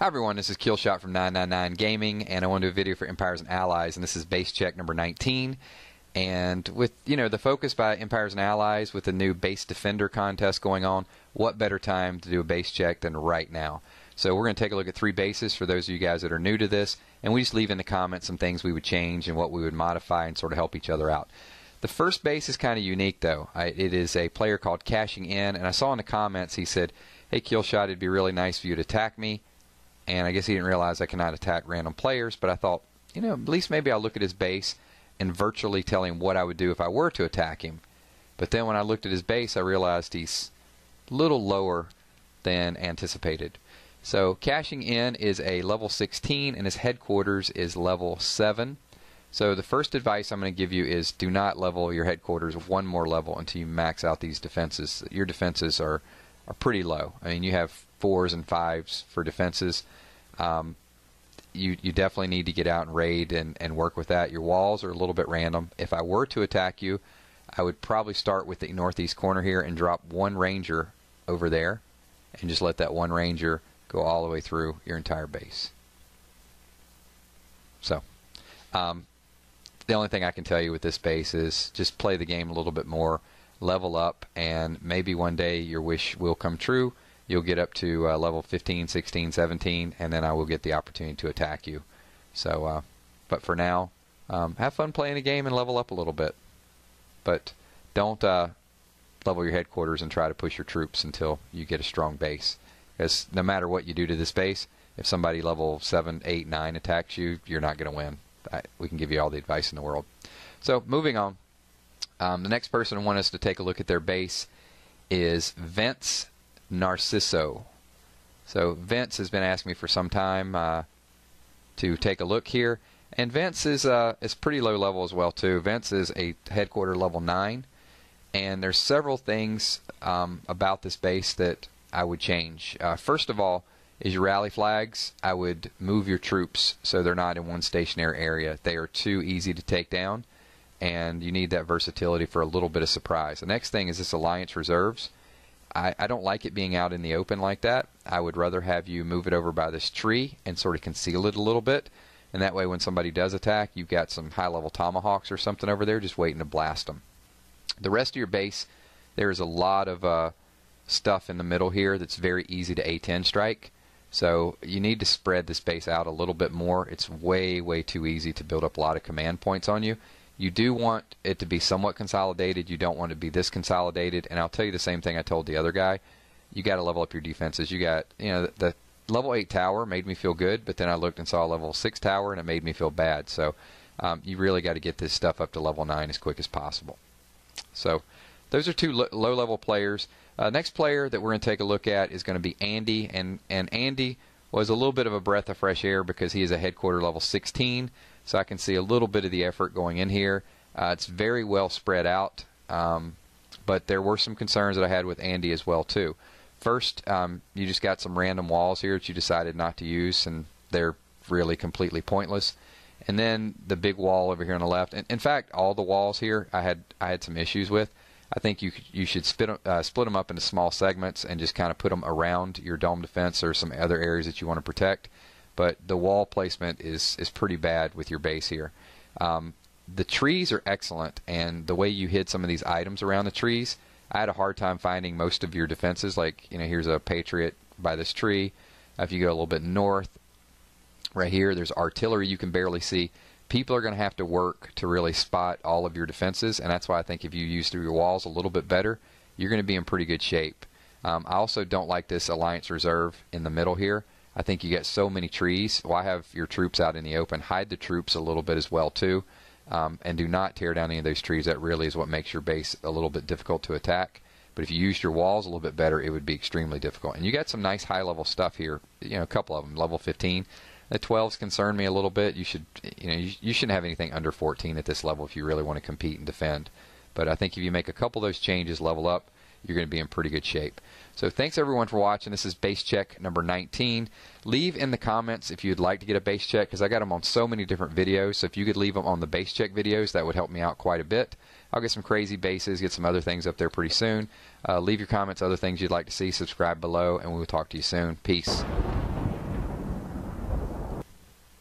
Hi everyone, this is Killshot from 999 Gaming, and I want to do a video for Empires and Allies, and this is base check number 19. And with, the focus by Empires and Allies with the new base defender contest going on, what better time to do a base check than right now? So we're going to take a look at 3 bases for those of you guys that are new to this, and we just leave in the comments some things we would change and what we would modify and sort of help each other out. The first base is kind of unique though. It is a player called Cashing In, and I saw in the comments he said, "Hey Killshot, it'd be really nice for you to attack me." And I guess he didn't realize I cannot attack random players, but I thought, at least maybe I'll look at his base and virtually tell him what I would do if I were to attack him. But then when I looked at his base, I realized he's a little lower than anticipated. So Cashing In is a level 16 and his headquarters is level 7. So the first advice I'm going to give you is do not level your headquarters one more level until you max out these defenses. Your defenses are pretty low. I mean, you have 4s and 5s for defenses. You definitely need to get out and raid and work with that. Your walls are a little bit random. If I were to attack you, I would probably start with the northeast corner here and drop 1 ranger over there and just let that 1 ranger go all the way through your entire base. So the only thing I can tell you with this base is just play the game a little bit more, level up, and maybe one day your wish will come true. You'll get up to level 15, 16, 17, and then I will get the opportunity to attack you. So, but for now, have fun playing the game and level up a little bit. But don't level your headquarters and try to push your troops until you get a strong base. Because no matter what you do to this base, if somebody level 7, 8, 9 attacks you, you're not going to win. We can give you all the advice in the world. So moving on, the next person I want us to take a look at their base is Vince Narciso. So Vince has been asking me for some time to take a look here, and Vince is pretty low level as well too. Vince is a headquarter level 9, and there's several things about this base that I would change. First of all is your rally flags. I would move your troops so they're not in one stationary area. They are too easy to take down, and you need that versatility for a little bit of surprise. The next thing is this alliance reserves. I don't like it being out in the open like that. I would rather have you move it over by this tree and sort of conceal it a little bit, and that way when somebody does attack, you've got some high-level tomahawks or something over there just waiting to blast them. The rest of your base, there is a lot of stuff in the middle here that's very easy to A10 strike, so you need to spread this base out a little bit more. It's way, way too easy to build up a lot of command points on you. You do want it to be somewhat consolidated. You don't want it to be this consolidated. And I'll tell you the same thing I told the other guy. You got to level up your defenses. You got, the level 8 tower made me feel good, but then I looked and saw a level 6 tower and it made me feel bad. So you really got to get this stuff up to level 9 as quick as possible. So those are 2 low-level players. Next player that we're going to take a look at is going to be Andy, and Andy was a little bit of a breath of fresh air because he is a headquarter level 16. So I can see a little bit of the effort going in here. It's very well spread out, but there were some concerns that I had with Andy as well too. First, you just got some random walls here that you decided not to use, and they're really completely pointless. And then the big wall over here on the left. And in fact, all the walls here I had some issues with. I think you should split them up into small segments and just kind of put them around your dome defense or some other areas that you want to protect. But the wall placement is pretty bad with your base here. The trees are excellent, and the way you hid some of these items around the trees, I had a hard time finding most of your defenses. Like, here's a Patriot by this tree. If you go a little bit north, right here, there's artillery you can barely see. People are going to have to work to really spot all of your defenses, and that's why I think if you use through your walls a little bit better, you're going to be in pretty good shape. I also don't like this alliance reserve in the middle here. I think you get so many trees. Why have your troops out in the open? Hide the troops a little bit as well too, and do not tear down any of those trees. That really is what makes your base a little bit difficult to attack. But if you used your walls a little bit better, it would be extremely difficult. And you got some nice high-level stuff here. A couple of them, level 15. The 12s concern me a little bit. You should, you shouldn't have anything under 14 at this level if you really want to compete and defend. But I think if you make a couple of those changes, level up, you're going to be in pretty good shape. So thanks everyone for watching. This is base check number 19. Leave in the comments if you'd like to get a base check, because I got them on so many different videos. So if you could leave them on the base check videos, that would help me out quite a bit. I'll get some crazy bases, get some other things up there pretty soon. Leave your comments, other things you'd like to see, subscribe below, and we will talk to you soon. Peace.